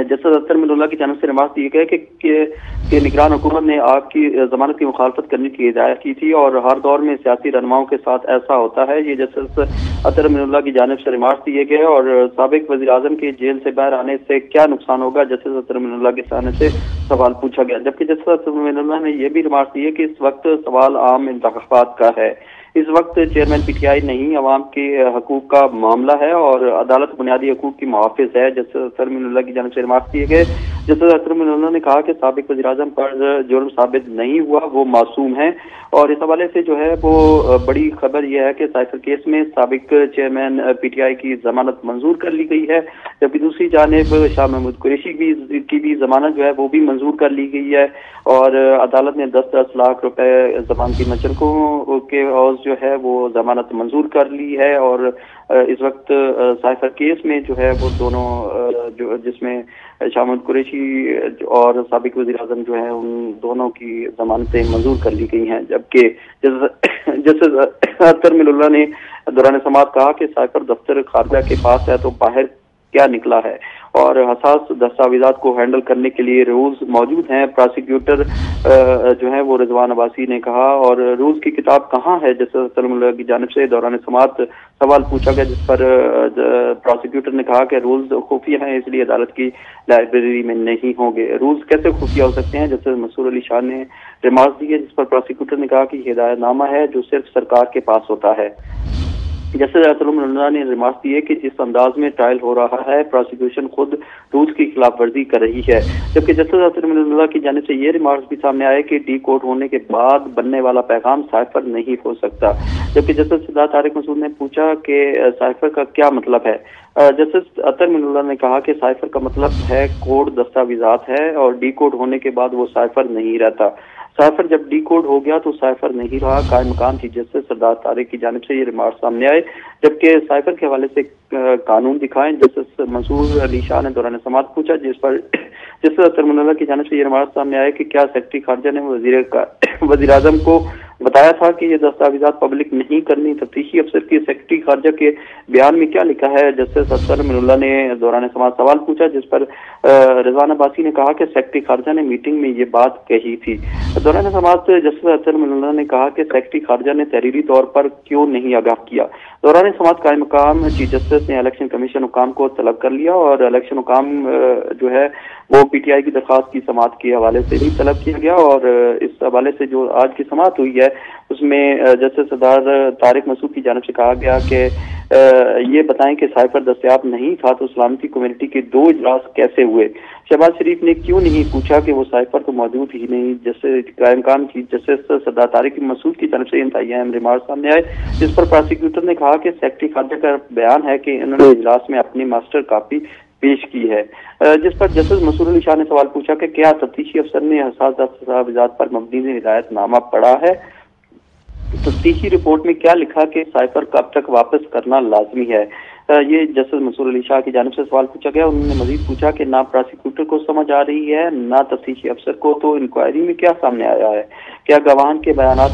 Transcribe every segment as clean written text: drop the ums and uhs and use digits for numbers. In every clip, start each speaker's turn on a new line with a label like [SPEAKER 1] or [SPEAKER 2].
[SPEAKER 1] Justice Akhtar Minallah की जानिब से रिमार्क दिए गए कि निगरान हुकूमत ने आप की जमानत की मुखालफत करने की हिदायत की थी और हर दौर में सियासी रहनुमाओं के साथ ऐसा होता है। ये जस्टिस अख्तर मिनुल्लाह की जानिब से रिमार्क दिए गए और साबिक वज़ीर आज़म के जेल से बाहर आने से क्या नुकसान होगा, जस्टिस अख्तर मिनुल्लाह की जानिब से सवाल पूछा गया। जबकि जस्टिस अख्तर मिनुल्लाह ने यह भी रिमार्क दिए कि इस वक्त सवाल आम इंतखाबात का है। इस वक्त चेयरमैन पीटीआई नहीं, अवाम के हकूक का मामला है और अदालत बुनियादी हकूक की मुहाफिज है। जस्टिस अख्तर मिनुल्लाह की जानिब से रिमार्क दिए गए। जस्टिस अख्तर मिनुल्लाह ने कहा कि साबिक वज़ीर आज़म पर जुर्म साबित नहीं हुआ, वो मासूम है। और इस हवाले से जो है वो बड़ी खबर यह है कि साइफर केस में साबिक चेयरमैन पीटीआई की जमानत मंजूर कर ली गई है, जबकि दूसरी जानिब शाह महमूद कुरैशी की भी जमानत जो है वो भी मंजूर कर ली गई है। और अदालत ने 10-10 लाख रुपए जमानती मुचलकों के और जो है वो जमानत मंजूर कर ली है। और इस वक्त साइफर केस में जो है वो दोनों जो जिसमें शाह महमूद कुरैशी और साबिक वज़ीर आज़म जो है उन दोनों की जमानतें मंजूर कर ली गई हैं। जबकि जस्टिस अख्तर मिनुल्लाह ने दौरान समाअत कहा कि साइफर दफ्तर खारजा के पास है तो बाहर क्या निकला है और हसास दस्तावेजात को हैंडल करने के लिए रूल्स मौजूद हैं। प्रोसिक्यूटर जो है वो रिजवान अब्बासी ने कहा और रूल्स की किताब कहाँ है, जैसे अख्तर मिनुल्लाह की जानिब से दौरान समाअत सवाल पूछा गया, जिस पर प्रोसिक्यूटर ने कहा कि रूल्स खुफिया हैं इसलिए अदालत की लाइब्रेरी में नहीं होंगे। रूल्स कैसे खुफिया हो सकते हैं, जैसे मसूर अली शाह ने रिमार्क दी है, जिस पर प्रोसिक्यूटर ने कहा कि हिदायतनामा है जो सिर्फ सरकार के पास होता है। जस्टिस अख्तर मिनुल्लाह ने रिमार्क दिए कि जिस अंदाज में ट्रायल हो रहा है प्रोसिक्यूशन खुद रूल्स की खिलाफ वर्जी कर रही है। जबकि जस्टिस अख्तर मिनुल्लाह की जानिब से ये रिमार्क भी सामने आए कि डी कोड होने के बाद बनने वाला पैगाम साइफर नहीं हो सकता। जबकि जस्टिस सिद्धार्थ तारिक मसूद ने पूछा कि साइफर का क्या मतलब है। जस्टिस अख्तर मिनुल्लाह ने कहा कि साइफर का मतलब है कोड दस्तावेजात है और डी कोड होने के बाद वो साइफर नहीं रहता। साइफर जब डी कोड हो गया तो साइफर नहीं रहा। कायम मकाम थी जस्टिस सिद्धार्थ तारिक की जानिब से ये रिमार्क सामने आए। जबकि साइफर के हवाले से कानून दिखाएं, जस्टिस मंसूर अली शाह ने दौरान समाअत पूछा, जिस पर जस्टिस अख्तर मिनुल्लाह की जानिब से ये रिमार्क सामने आए कि क्या सेक्रेटरी खारजा ने वज़ीर आज़म को बताया था कि ये दस्तावेजात पब्लिक नहीं करनी। तफ्तीशी अफसर की सेक्रेटरी खारजा के बयान में क्या लिखा है, जस्टिस अख्तर मिनुल्लाह ने दौरान समाअत सवाल पूछा, जिस पर रिजवान अब्बासी ने कहा कि सेक्रेटरी खारजा ने मीटिंग में ये बात कही थी। दौरान समाअत जस्टिस अख्तर मिनुल्लाह ने कहा कि सेक्रेटरी खारजा ने तहरीरी तौर पर क्यों नहीं आगाह किया। दौरान समाअत कायम मकाम चीफ जस्टिस ने इलेक्शन कमीशन हुकाम को तलब कर लिया और इलेक्शन हुकाम जो है वो पीटीआई की दरख्वास्त की समाअत के हवाले से भी तलब किया गया। और इस हवाले से जो आज की समाअत हुई है उसमें जस्टिस सिद्धार्थ तारिक मसूद की जानिब से कहा गया कि ये बताएं कि साइफर दस्तयाब नहीं था तो सलामती कम्युनिटी के 2 इजलास कैसे हुए। शहबाज शरीफ ने क्यों नहीं पूछा कि वो साइफर तो मौजूद ही नहीं। जैसे कायम मकाम चीफ जस्टिस सिद्धार्थ तारिक मसूद की जानिब से इंतहाई अहम रिमार्क सामने आए, जिस पर प्रोसिक्यूटर ने कहा कि सेक्रेटरी खारजा का बयान है कि इन्होंने इजलास में अपनी मास्टर कॉपी पेश की है। जिस पर जस्टिस मंसूर अली शाह ने सवाल पूछा कि क्या तफ्तीशी अफसर ने हसास दस्तावेजात पर मबनी हिदायतनामा पढ़ा है। तफ्तीशी रिपोर्ट में क्या लिखा कि साइफर कब तक वापस करना लाजमी है। ये जस्टिस मंसूर अली शाह की जानिब से सवाल पूछा गया। उन्होंने मजीद पूछा कि ना प्रोसिक्यूटर को समझ आ रही है ना तफ्तीशी अफसर को, तो इंक्वायरी में क्या सामने आया है, क्या गवाहान के बयानात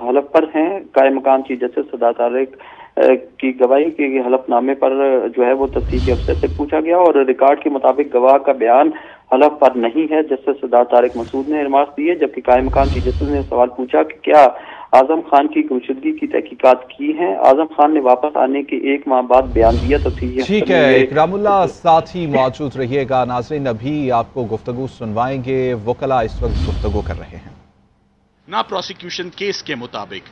[SPEAKER 1] हलफ पर हैं। कायम मकाम चीफ जस्टिस सिद्धार्थ तारिक की गवाही के हलफनामे पर जो है वो तफ्तीशी अफसर से पूछा गया और रिकॉर्ड के मुताबिक गवाह का बयान हलफ पर नहीं है। जस्टिस सिद्धार्थ तारिक मसूद ने रिमार्क दिए। जबकि कायम मकाम चीफ जस्टिस ने सवाल पूछा कि क्या आजम खान की गुमशुदगी की तहकीकात की हैं। आजम खान ने वापस आने के 1 माह बाद बयान दिया।
[SPEAKER 2] ठीक है इकरामुल्लाह, साथ ही मौजूद रहिएगा। नाज़रीन अभी आपको गुफ्तगू सुनवाएंगे, वकला इस वक्त गुफ्तगू कर रहे हैं
[SPEAKER 3] ना प्रोसिक्यूशन केस के मुताबिक।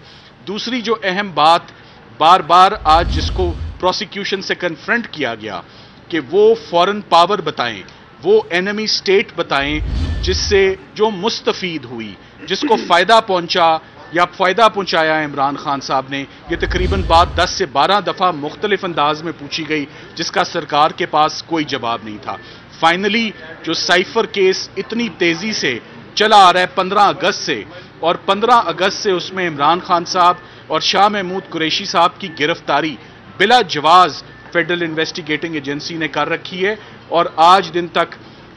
[SPEAKER 3] दूसरी जो अहम बात बार बार आज जिसको प्रोसिक्यूशन से कन्फ्रंट किया गया कि वो फॉरेन पावर बताएं, वो एनिमी स्टेट बताएं जिससे जो मुस्तफीद हुई, जिसको फायदा पहुंचा या फायदा पहुंचाया इमरान खान साहब ने। ये तकरीबन बात 10 से 12 दफा मुख्तलिफ अंदाज में पूछी गई जिसका सरकार के पास कोई जवाब नहीं था। फाइनली जो साइफर केस इतनी तेजी से चला आ रहा है 15 अगस्त से, और 15 अगस्त से उसमें इमरान खान साहब और शाह महमूद कुरैशी साहब की गिरफ्तारी बिला जवाज फेडरल इन्वेस्टिगेटिंग एजेंसी ने कर रखी है। और आज दिन तक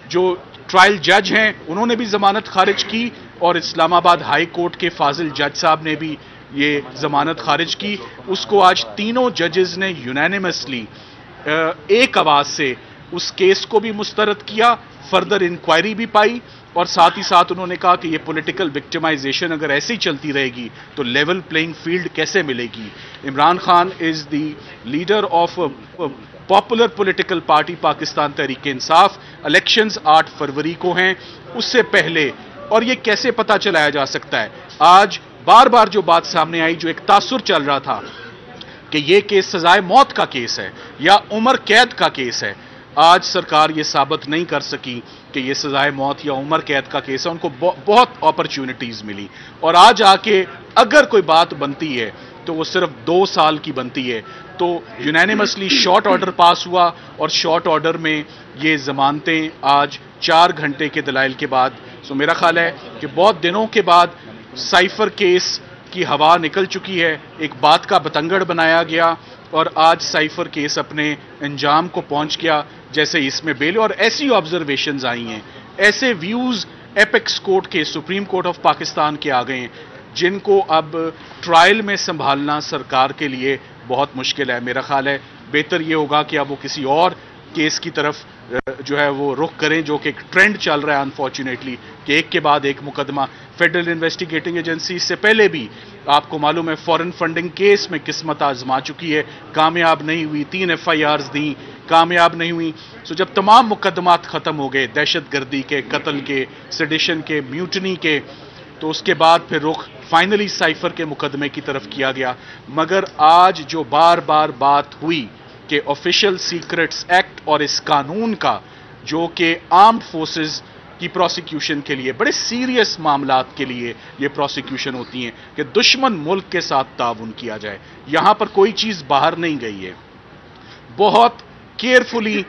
[SPEAKER 3] जो ट्रायल जज हैं उन्होंने भी जमानत खारिज की और इस्लामाबाद हाई कोर्ट के फाजिल जज साहब ने भी ये जमानत खारिज की। उसको आज तीनों जजेस ने यूनानिमसली एक आवाज से उस केस को भी मुस्तरद किया, फर्दर इंक्वायरी भी पाई, और साथ ही साथ उन्होंने कहा कि ये पॉलिटिकल विक्टिमाइजेशन अगर ऐसी चलती रहेगी तो लेवल प्लेइंग फील्ड कैसे मिलेगी। Imran Khan is the leader of popular political party Pakistan Tehreek Insaf. Elections 8 फरवरी को हैं, उससे पहले, और ये कैसे पता चलाया जा सकता है? आज बार बार जो बात सामने आई, जो एक तासुर चल रहा था कि ये केस सजाए मौत का केस है या उम्र कैद का केस है, आज सरकार ये साबित नहीं कर सकी कि ये सजाए मौत या उम्र कैद का केस है। उनको बहुत अपॉर्चुनिटीज मिली, और आज आके अगर कोई बात बनती है तो वो सिर्फ 2 साल की बनती है। तो यूनैनिमसली शॉर्ट ऑर्डर पास हुआ, और शॉर्ट ऑर्डर में ये जमानतें आज 4 घंटे के दलाइल के बाद। सो मेरा ख्याल है कि बहुत दिनों के बाद साइफर केस की हवा निकल चुकी है, एक बात का बतंगड़ बनाया गया, और आज साइफर केस अपने अंजाम को पहुंच गया, जैसे इसमें बेल और ऐसी ऑब्जर्वेशंस आई हैं, ऐसे व्यूज एपेक्स कोर्ट के, सुप्रीम कोर्ट ऑफ पाकिस्तान के आ गए हैं, जिनको अब ट्रायल में संभालना सरकार के लिए बहुत मुश्किल है। मेरा ख्याल है बेहतर ये होगा कि अब वो किसी और केस की तरफ जो है वो रुख करें, जो कि एक ट्रेंड चल रहा है अनफॉर्चुनेटली, कि एक के बाद एक मुकदमा। फेडरल इन्वेस्टिगेटिंग एजेंसी से पहले भी आपको मालूम है फॉरेन फंडिंग केस में किस्मत आजमा चुकी है, कामयाब नहीं हुई, 3 FIRs दी, कामयाब नहीं हुई। सो जब तमाम मुकदमात खत्म हो गए, दहशतगर्दी के, कत्ल के, सेडिशन के, म्यूटनी के, तो उसके बाद फिर रुख फाइनली साइफर के मुकदमे की तरफ किया गया। मगर आज जो बार बार बात हुई कि ऑफिशियल सीक्रेट्स एक्ट और इस कानून का, जो कि आर्म्ड फोर्सेस की प्रोसिक्यूशन के लिए, बड़े सीरियस मामलात के लिए ये प्रोसिक्यूशन होती हैं कि दुश्मन मुल्क के साथ ताउन किया जाए, यहां पर कोई चीज बाहर नहीं गई है। बहुत केयरफुली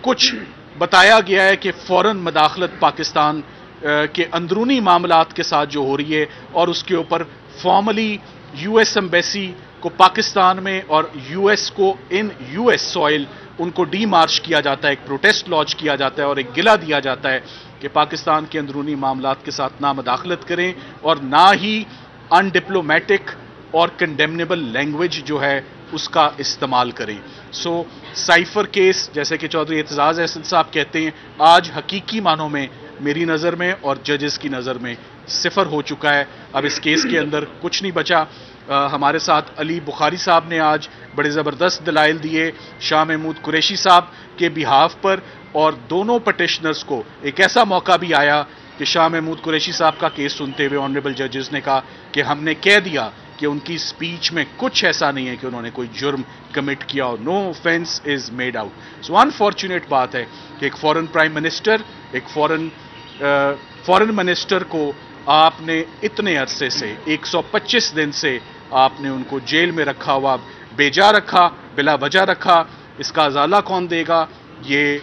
[SPEAKER 3] कुछ बताया गया है कि फौरन मदाखलत पाकिस्तान के अंदरूनी मामलात के साथ जो हो रही है, और उसके ऊपर फॉर्मली US एम्बेसी को पाकिस्तान में और US को इन US सॉइल उनको डीमार्च किया जाता है, एक प्रोटेस्ट लॉन्च किया जाता है, और एक गिला दिया जाता है कि पाकिस्तान के अंदरूनी मामलात के साथ ना मदाखलत करें और ना ही अनडिप्लोमेटिक और कंडेमनेबल लैंग्वेज जो है उसका इस्तेमाल करें। सो साइफर केस, जैसे कि चौधरी एतजाज अहसन साहब कहते हैं, आज हकीकी मानों में मेरी नज़र में और जजेस की नज़र में सिफर हो चुका है। अब इस केस के अंदर कुछ नहीं बचा। हमारे साथ अली बुखारी साहब ने आज बड़े ज़बरदस्त दलाइल दिए शाह महमूद कुरैशी साहब के बिहाफ पर, और दोनों पटिशनर्स को एक ऐसा मौका भी आया कि शाह महमूद कुरैशी साहब का केस सुनते हुए ऑनरेबल जजेस ने कहा कि हमने कह दिया कि उनकी स्पीच में कुछ ऐसा नहीं है कि उन्होंने कोई जुर्म कमिट किया, और no offence is made out. So unfortunate बात है कि एक फॉरेन प्राइम मिनिस्टर, एक फॉरेन मिनिस्टर को आपने इतने अरसे से 125 दिन से आपने उनको जेल में रखा हुआ, बेजा रखा, बिला वजह रखा। इसका अजाला कौन देगा ये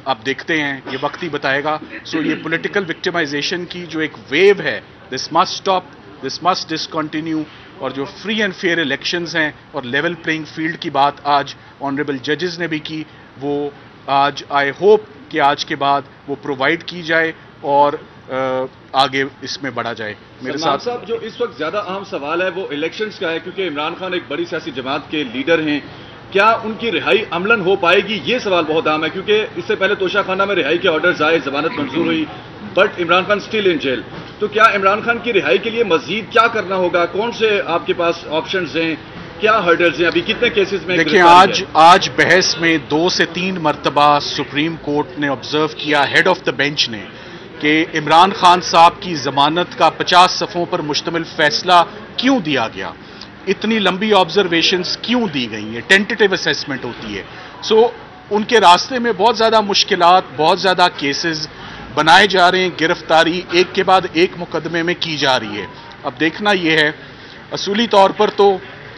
[SPEAKER 3] आप देखते हैं, ये वक्त ही बताएगा। सो ये पॉलिटिकल विक्टिमाइजेशन की जो एक वेव है, this must stop, this must discontinue. और जो फ्री एंड फेयर इलेक्शंस हैं और लेवल प्लेइंग फील्ड की बात आज ऑनरेबल जजेस ने भी की, वो आज आई होप कि आज के बाद वो प्रोवाइड की जाए और आगे इसमें बढ़ा जाए।
[SPEAKER 4] मेरे साथ साहब, जो इस वक्त ज्यादा अहम सवाल है वो इलेक्शंस का है, क्योंकि इमरान खान एक बड़ी सियासी जमात के लीडर हैं। क्या उनकी रिहाई अमलन हो पाएगी, ये सवाल बहुत अहम है, क्योंकि इससे पहले तोशाखाना में रिहाई के ऑर्डर्स आए, जमानत मंजूर हुई, but Imran Khan still in jail. तो क्या इमरान खान की रिहाई के लिए मजीद क्या करना होगा, कौन से आपके पास ऑप्शंस हैं, क्या हर्डल्स हैं, अभी कितने केसेस में?
[SPEAKER 3] देखिए, आज बहस में 2 से 3 मरतबा सुप्रीम कोर्ट ने ऑब्जर्व किया, हेड ऑफ द बेंच ने, कि इमरान खान साहब की जमानत का 50 सफ़ों पर मुश्तमिल फैसला क्यों दिया गया, इतनी लंबी ऑब्जर्वेशंस क्यों दी गई हैं, टेंटेटिव असेसमेंट होती है। सो उनके रास्ते में बहुत ज़्यादा मुश्किलात, बहुत ज़्यादा केसेस बनाए जा रहे हैं, गिरफ्तारी एक के बाद एक मुकदमे में की जा रही है। अब देखना यह है, असूली तौर पर तो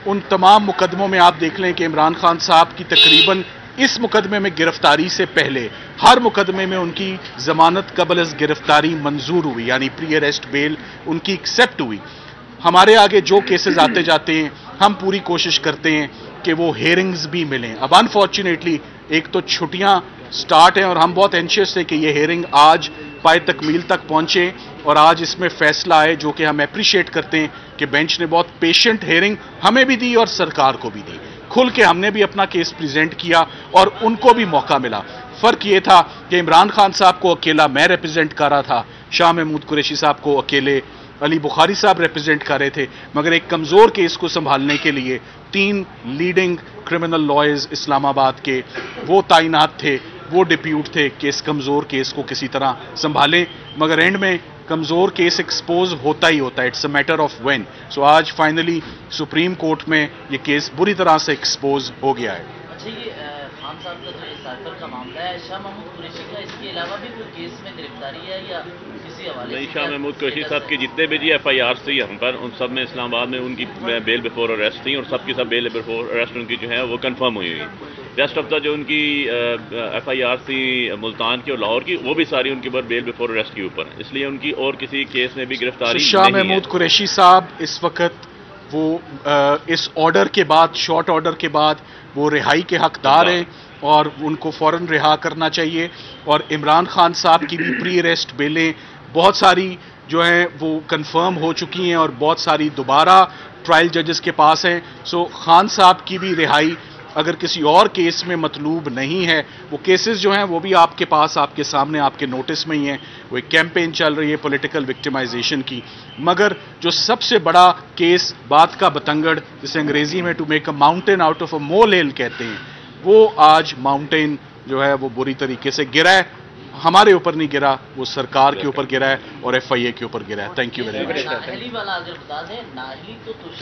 [SPEAKER 3] उन तमाम मुकदमों में आप देख लें कि इमरान खान साहब की तकरीबन इस मुकदमे में गिरफ्तारी से पहले हर मुकदमे में उनकी जमानत कबल अज़ गिरफ्तारी मंजूर हुई, यानी प्री अरेस्ट बेल उनकी एक्सेप्ट हुई। हमारे आगे जो केसेस आते जाते हैं, हम पूरी कोशिश करते हैं कि वो हेयरिंग्स भी मिलें। अब अनफॉर्चुनेटली एक तो छुट्टियां स्टार्ट हैं और हम बहुत एंशियस थे कि ये हेयरिंग आज पाए तकमील तक पहुंचे और आज इसमें फैसला आए, जो कि हम अप्रिशिएट करते हैं कि बेंच ने बहुत पेशेंट हेयरिंग हमें भी दी और सरकार को भी दी। खुल के हमने भी अपना केस प्रेजेंट किया और उनको भी मौका मिला। फ़र्क ये था कि इमरान खान साहब को अकेला मैं रिप्रेजेंट कर रहा था, शाह महमूद कुरैशी साहब को अकेले अली बुखारी साहब रिप्रेजेंट कर रहे थे, मगर एक कमज़ोर केस को संभालने के लिए 3 लीडिंग क्रिमिनल लॉयर्स इस्लामाबाद के वो तैनात थे, वो डिप्यूट थे कि इस कमज़ोर केस को किसी तरह संभालें, मगर एंड में कमज़ोर केस एक्सपोज होता ही होता है, it's a matter of when. So आज फाइनली सुप्रीम कोर्ट में ये केस बुरी तरह से एक्सपोज हो गया है।
[SPEAKER 5] अच्छा, ये खान साहब का जो साइफर का मामला है, शाह महमूद कुरैशी का इसके अलावा भी कोई केस में गिरफ्तारी है या किसी हवाले
[SPEAKER 6] नहीं? शाह महमूद कुरैशी साहब की जितने भी जी FIR थी हम पर, उन सब में इस्लामाबाद में उनकी बेल बिफोर अरेस्ट थी और सबकी सब बेल बिफोर अरेस्ट उनकी जो है वो कंफर्म हुई हुई। रेस्ट ऑफ द जो उनकी FIR थी मुल्तान की और लाहौर की, वो भी सारी उनके ऊपर बेल बिफोर अरेस्ट के ऊपर, इसलिए उनकी और किसी केस में भी गिरफ्तारी नहीं है।
[SPEAKER 3] शाह महमूद कुरैशी साहब इस वक्त वो इस ऑर्डर के बाद, शॉर्ट ऑर्डर के बाद वो रिहाई के हकदार हैं और उनको फौरन रिहा करना चाहिए। और इमरान खान साहब की भी प्री अरेस्ट बेलें बहुत सारी जो हैं वो कंफर्म हो चुकी हैं और बहुत सारी दोबारा ट्रायल जजेस के पास हैं। सो खान साहब की भी रिहाई अगर किसी और केस में मतलूब नहीं है, वो केसेस जो हैं वो भी आपके पास, आपके सामने, आपके नोटिस में ही हैं। वो एक कैंपेन चल रही है पॉलिटिकल विक्टिमाइजेशन की, मगर जो सबसे बड़ा केस, बात का बतंगड़, जिसे अंग्रेजी में to make a mountain out of a molehill कहते हैं, वो आज माउंटेन जो है वो बुरी तरीके से गिरा है। हमारे ऊपर नहीं गिरा, वो सरकार के ऊपर गिरा है और FIA के ऊपर गिरा है। Thank you very much.
[SPEAKER 5] नाहली वाला अगर बता दें, नाहली तो